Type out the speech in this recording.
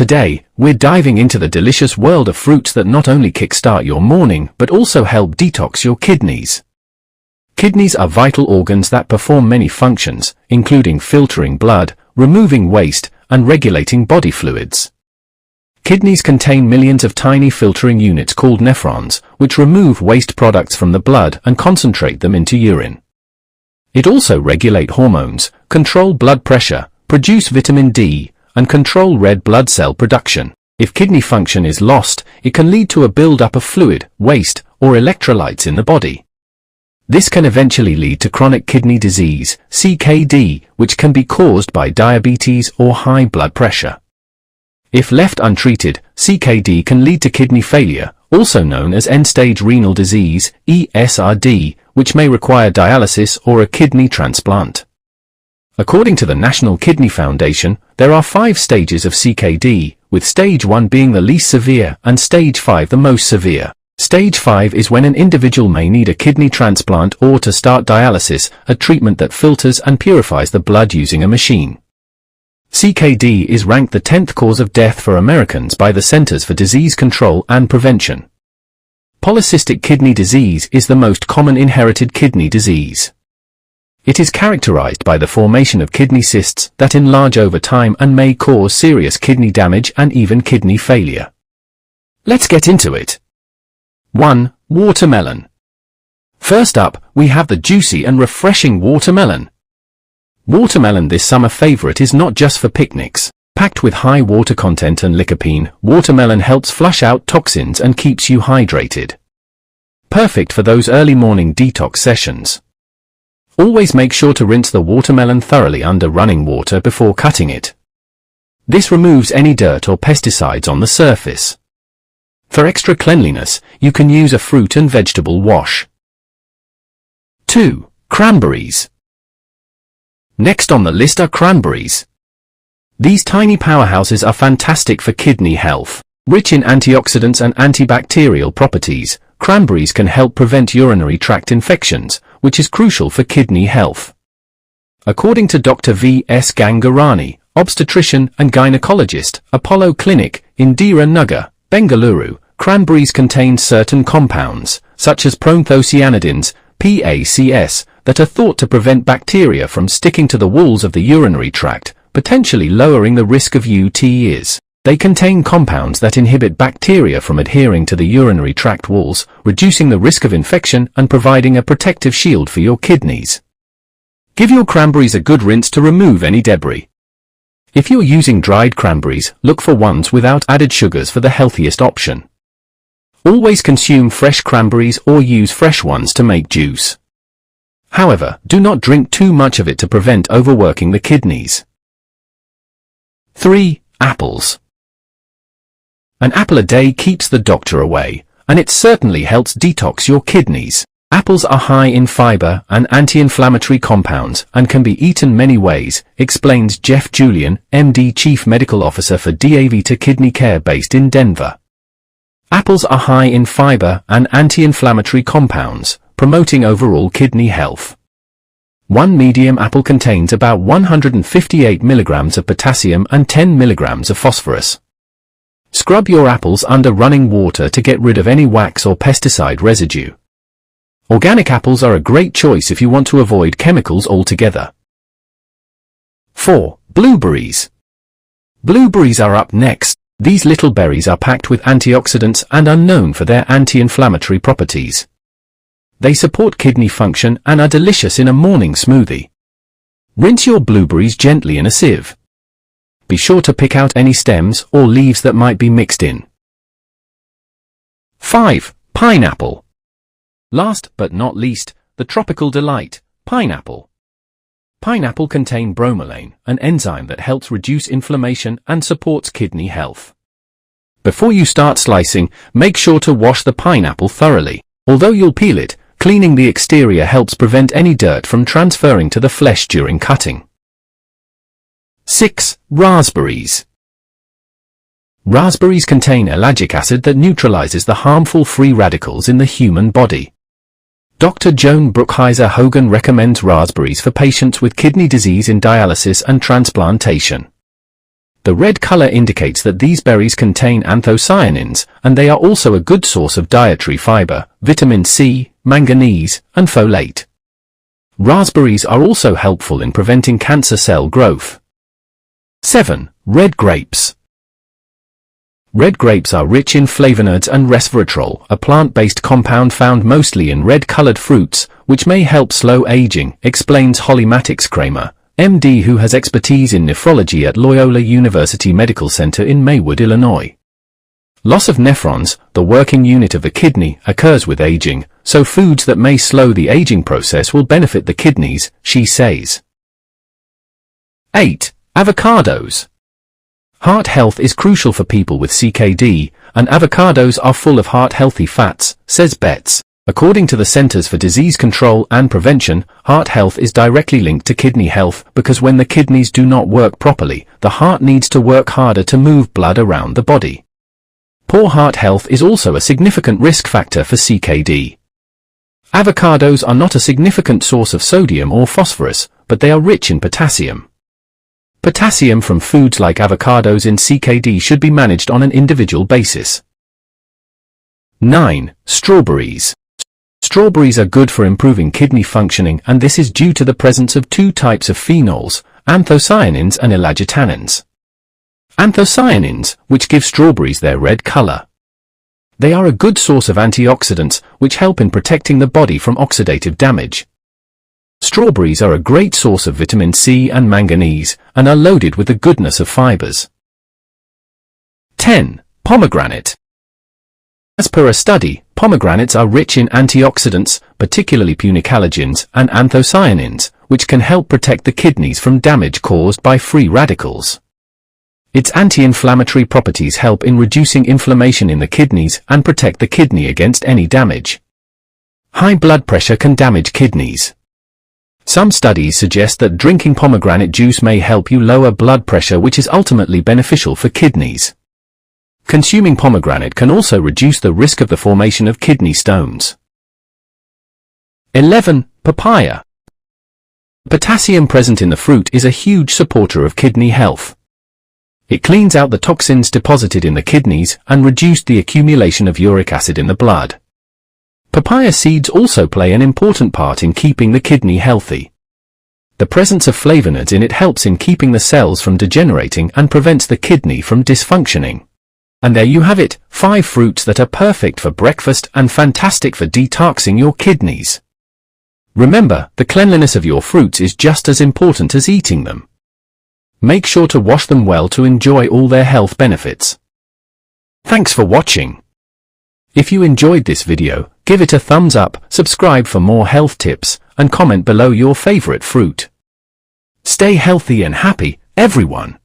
Today, we're diving into the delicious world of fruits that not only kickstart your morning but also help detox your kidneys. Kidneys are vital organs that perform many functions, including filtering blood, removing waste, and regulating body fluids. Kidneys contain millions of tiny filtering units called nephrons, which remove waste products from the blood and concentrate them into urine. It also regulates hormones, control blood pressure, produce vitamin D, and control red blood cell production. If kidney function is lost, it can lead to a build-up of fluid, waste, or electrolytes in the body. This can eventually lead to chronic kidney disease, CKD, which can be caused by diabetes or high blood pressure. If left untreated, CKD can lead to kidney failure, also known as end-stage renal disease, ESRD, which may require dialysis or a kidney transplant. According to the National Kidney Foundation, there are 5 stages of CKD, with stage 1 being the least severe and stage 5 the most severe. Stage 5 is when an individual may need a kidney transplant or to start dialysis, a treatment that filters and purifies the blood using a machine. CKD is ranked the 10th cause of death for Americans by the Centers for Disease Control and Prevention. Polycystic kidney disease is the most common inherited kidney disease. It is characterized by the formation of kidney cysts that enlarge over time and may cause serious kidney damage and even kidney failure. Let's get into it. 1. Watermelon. First up, we have the juicy and refreshing watermelon. Watermelon, this summer favorite, is not just for picnics. Packed with high water content and lycopene, watermelon helps flush out toxins and keeps you hydrated. Perfect for those early morning detox sessions. Always make sure to rinse the watermelon thoroughly under running water before cutting it. This removes any dirt or pesticides on the surface. For extra cleanliness, you can use a fruit and vegetable wash. 2. Cranberries. Next on the list are cranberries. These tiny powerhouses are fantastic for kidney health. Rich in antioxidants and antibacterial properties, cranberries can help prevent urinary tract infections, which is crucial for kidney health. According to Dr. V.S. Gangarani, obstetrician and gynecologist, Apollo Clinic, Indira Nagar, Bengaluru, cranberries contain certain compounds, such as proanthocyanidins, PACS, that are thought to prevent bacteria from sticking to the walls of the urinary tract, potentially lowering the risk of UTIs. They contain compounds that inhibit bacteria from adhering to the urinary tract walls, reducing the risk of infection and providing a protective shield for your kidneys. Give your cranberries a good rinse to remove any debris. If you're using dried cranberries, look for ones without added sugars for the healthiest option. Always consume fresh cranberries or use fresh ones to make juice. However, do not drink too much of it to prevent overworking the kidneys. 3. Apples. An apple a day keeps the doctor away, and it certainly helps detox your kidneys. Apples are high in fiber and anti-inflammatory compounds and can be eaten many ways, explains Jeff Julian, MD, Chief Medical Officer for DaVita Kidney Care based in Denver. Apples are high in fiber and anti-inflammatory compounds, promoting overall kidney health. One medium apple contains about 158 milligrams of potassium and 10 milligrams of phosphorus. Scrub your apples under running water to get rid of any wax or pesticide residue. Organic apples are a great choice if you want to avoid chemicals altogether. 4. Blueberries. Blueberries are up next. These little berries are packed with antioxidants and are known for their anti-inflammatory properties. They support kidney function and are delicious in a morning smoothie. Rinse your blueberries gently in a sieve. Be sure to pick out any stems or leaves that might be mixed in. 5. Pineapple. Last but not least, the tropical delight, pineapple. Pineapple contains bromelain, an enzyme that helps reduce inflammation and supports kidney health. Before you start slicing, make sure to wash the pineapple thoroughly. Although you'll peel it, cleaning the exterior helps prevent any dirt from transferring to the flesh during cutting. 6. Raspberries. Raspberries contain ellagic acid that neutralizes the harmful free radicals in the human body. Dr. Joan Brookhiser Hogan recommends raspberries for patients with kidney disease in dialysis and transplantation. The red color indicates that these berries contain anthocyanins, and they are also a good source of dietary fiber, vitamin C, manganese, and folate. Raspberries are also helpful in preventing cancer cell growth. 7. Red grapes. Red grapes are rich in flavonoids and resveratrol, a plant-based compound found mostly in red-colored fruits, which may help slow aging, explains Holly Matix-Kramer, MD, who has expertise in nephrology at Loyola University Medical Center in Maywood, Illinois. Loss of nephrons, the working unit of the kidney, occurs with aging, so foods that may slow the aging process will benefit the kidneys, she says. 8. Avocados. Heart health is crucial for people with CKD, and avocados are full of heart-healthy fats, says Betts. According to the Centers for Disease Control and Prevention, heart health is directly linked to kidney health because when the kidneys do not work properly, the heart needs to work harder to move blood around the body. Poor heart health is also a significant risk factor for CKD. Avocados are not a significant source of sodium or phosphorus, but they are rich in potassium. Potassium from foods like avocados in CKD should be managed on an individual basis. 9. Strawberries. Strawberries are good for improving kidney functioning, and this is due to the presence of two types of phenols, anthocyanins and ellagitannins. Anthocyanins, which give strawberries their red color. They are a good source of antioxidants, which help in protecting the body from oxidative damage. Strawberries are a great source of vitamin C and manganese, and are loaded with the goodness of fibers. 10. Pomegranate. As per a study, pomegranates are rich in antioxidants, particularly punicalagins and anthocyanins, which can help protect the kidneys from damage caused by free radicals. Its anti-inflammatory properties help in reducing inflammation in the kidneys and protect the kidney against any damage. High blood pressure can damage kidneys. Some studies suggest that drinking pomegranate juice may help you lower blood pressure, which is ultimately beneficial for kidneys. Consuming pomegranate can also reduce the risk of the formation of kidney stones. 11. Papaya. Potassium present in the fruit is a huge supporter of kidney health. It cleans out the toxins deposited in the kidneys and reduces the accumulation of uric acid in the blood. Papaya seeds also play an important part in keeping the kidney healthy. The presence of flavonoids in it helps in keeping the cells from degenerating and prevents the kidney from dysfunctioning. And there you have it, 5 fruits that are perfect for breakfast and fantastic for detoxing your kidneys. Remember, the cleanliness of your fruits is just as important as eating them. Make sure to wash them well to enjoy all their health benefits. Thanks for watching. If you enjoyed this video, give it a thumbs up, subscribe for more health tips, and comment below your favorite fruit. Stay healthy and happy, everyone.